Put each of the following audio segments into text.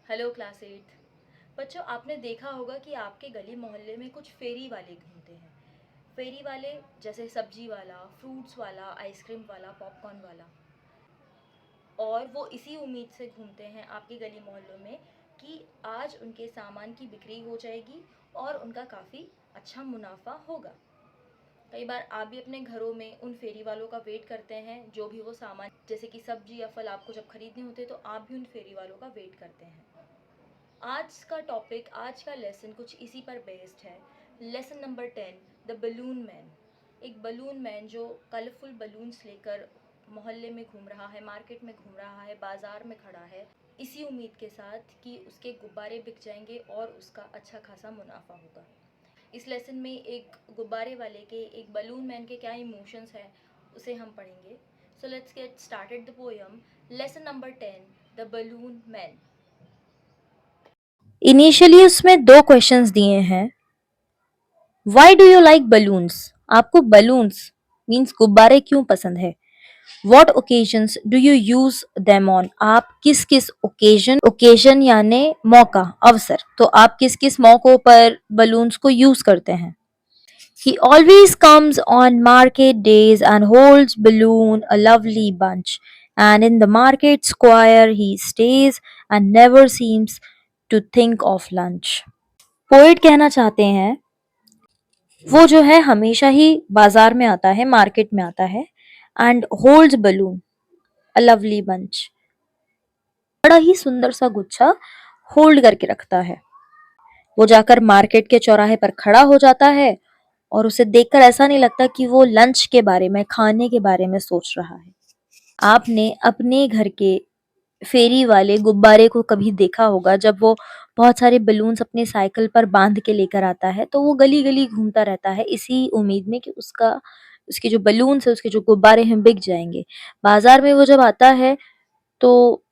Hello class eighth. बच्चों, आपने देखा होगा कि आपके गली मोहल्ले में कुछ फेरी वाले घूमते हैं। फेरी वाले जैसे सब्जी वाला, फ्रूट्स वाला, आइसक्रीम वाला, पॉपकॉर्न वाला। और वो इसी उम्मीद से घूमते हैं आपके गली मोहल्लों में कि आज उनके सामान की बिक्री हो जाएगी और उनका काफ़ी अच्छा मुनाफा होगा। कई बार आप भी अपने घरों में उन फेरी वालों का वेट करते हैं, जो भी वो सामान जैसे कि सब्जी या फल आपको जब खरीदने होते हैं तो आप भी उन फेरी वालों का वेट करते हैं। आज का टॉपिक, आज का लेसन कुछ इसी पर बेस्ड है। Lesson number 10, the balloon man. एक बलून मैन जो कलरफुल बलून्स लेकर मोहल्ले में घूम रहा है, मार्केट में घूम रहा है, बाज़ार में खड़ा है, इसी उम्मीद के साथ कि उसके गुब्बारे बिक जाएंगे और उसका अच्छा खासा मुनाफा होगा। इस लेसन में एक गुब्बारे वाले के, एक बलून मैन के क्या इमोशंस हैं उसे हम पढ़ेंगे। So let's get started the poem. Lesson number 10, the balloon man. Initially उसमें दो क्वेश्चंस दिए हैं। Why do you like balloons? आपको बलून्स मीन्स गुब्बारे क्यों पसंद है? What occasions do you use them on? आप किस किस ओकेजन यानी मौका, अवसर, तो आप किस किस मौकों पर बलून्स को यूज करते हैं? He always comes on market days and holds balloon a lovely bunch. And in the market square he stays and never seems to think of lunch. Poet कहना चाहते हैं वो जो है हमेशा ही बाजार में आता है, मार्केट में आता है, and holds balloon a lovely bunch, बड़ा ही सुंदर सा गुच्छा होल्ड करके रखता है। वो जाकर मार्केट के चौराहे पर खड़ा हो जाता है और उसे देखकर ऐसा नहीं लगता कि वो लंच के बारे में, खाने के बारे में सोच रहा है। आपने अपने घर के फेरी वाले गुब्बारे को कभी देखा होगा, जब वो बहुत सारे बलून्स अपने साइकिल पर बांध के लेकर आता है तो वो गली गली घूमता रहता है इसी उम्मीद में कि उसके जो बलून्स है, उसके जो गुब्बारे हैं, बिक जाएंगे। बाजार में वो जब आता है तो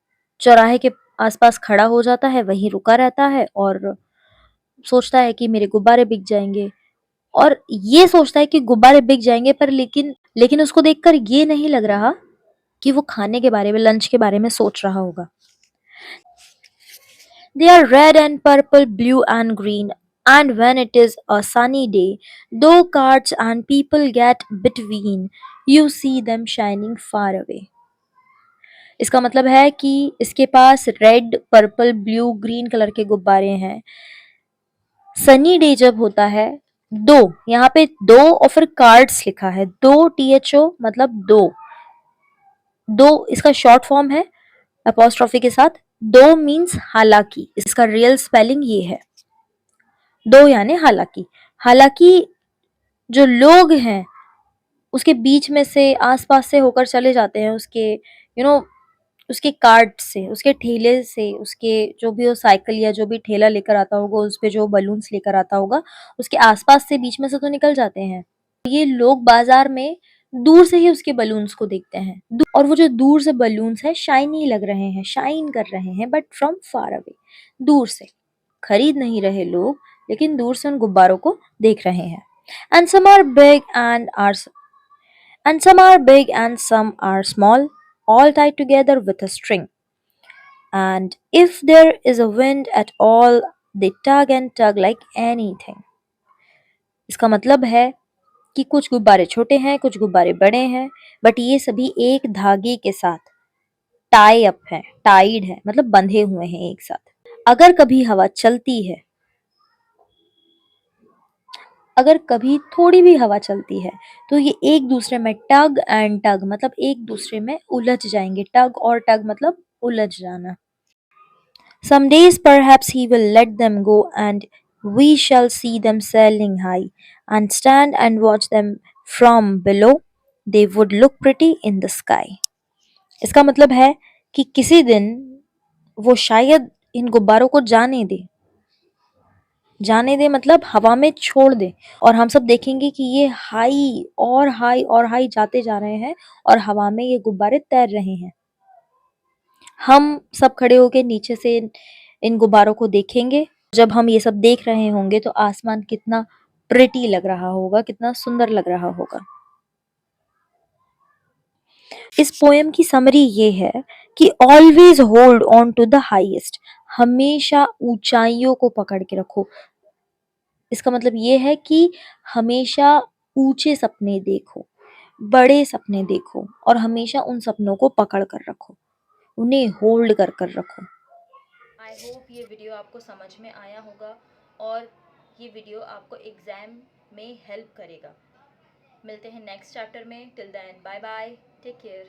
चौराहे के आसपास खड़ा हो जाता है, वहीं रुका रहता है और सोचता है कि मेरे गुब्बारे बिक जाएंगे। और ये सोचता है कि गुब्बारे बिक जाएंगे, पर लेकिन लेकिन उसको देखकर ये नहीं लग रहा कि वो खाने के बारे में, लंच के बारे में सोच रहा होगा। They are red and purple, blue and green. And when it is a sunny day, though carts and people get between, you see them shining far away. इसका मतलब है कि इसके पास red, purple, blue, green colour के गुब्बारे हैं। Sunny day जब होता है, दो, यहाँ पे दो और फिर कार्ड्स लिखा है, दो THO मतलब दो, दो इसका शॉर्ट फॉर्म है अपोस्ट्रोफी के साथ। दो मीन्स हालांकि, इसका रियल स्पेलिंग ये है, दो यानी हालांकि। हालांकि जो लोग हैं उसके बीच में से, आसपास से होकर चले जाते हैं, उसके उसके कार्ट से, उसके ठेले से, उसके जो भी वो साइकिल या जो भी ठेला लेकर आता होगा, उस पे जो बलून्स लेकर आता होगा, उसके आसपास से, बीच में से तो निकल जाते हैं। ये लोग बाजार में दूर से ही उसके बलून्स को देखते हैं, और वो जो दूर से बलून्स है शाइनी लग रहे हैं, शाइन कर रहे हैं, बट फ्रॉम फार अवे, दूर से। खरीद नहीं रहे लोग, लेकिन दूर से उन गुब्बारों को देख रहे हैं। And some are big and some are big and some are small, all tied together with a string. And if there is a wind at all, they tug and tug like anything. इसका मतलब है कि कुछ गुब्बारे छोटे हैं, कुछ गुब्बारे बड़े हैं, बट ये सभी एक धागे के साथ टाई अप है, टाइड है, मतलब बंधे हुए हैं एक साथ। अगर कभी हवा चलती है, अगर कभी थोड़ी भी हवा चलती है, तो ये एक दूसरे में टग एंड टग मतलब एक दूसरे में उलझ जाएंगे। टग और टग मतलब उलझ जाना। Some days perhaps he will let them go and we shall see them sailing high and stand and watch them from below. They would look pretty in the sky. इसका मतलब है कि किसी दिन वो शायद इन गुब्बारों को जाने दे मतलब हवा में छोड़ दे, और हम सब देखेंगे कि ये हाई और हाई और हाई जाते जा रहे हैं और हवा में ये गुब्बारे तैर रहे हैं। हम सब खड़े होके नीचे से इन गुब्बारों को देखेंगे। जब हम ये सब देख रहे होंगे तो आसमान कितना प्रिटी लग रहा होगा, कितना सुंदर लग रहा होगा। इस पोएम की समरी ये है कि always hold on to the highest. हमेशा ऊंचाइयों को पकड़ के रखो। इसका मतलब ये है कि हमेशा ऊंचे सपने देखो, बड़े सपने देखो और हमेशा उन सपनों को पकड़ कर रखो, उन्हें होल्ड कर कर रखो। आई होप ये वीडियो आपको समझ में आया होगा और ये वीडियो आपको एग्ज़ाम में हेल्प करेगा। मिलते हैं नेक्स्ट चैप्टर में। Till then bye bye, take care.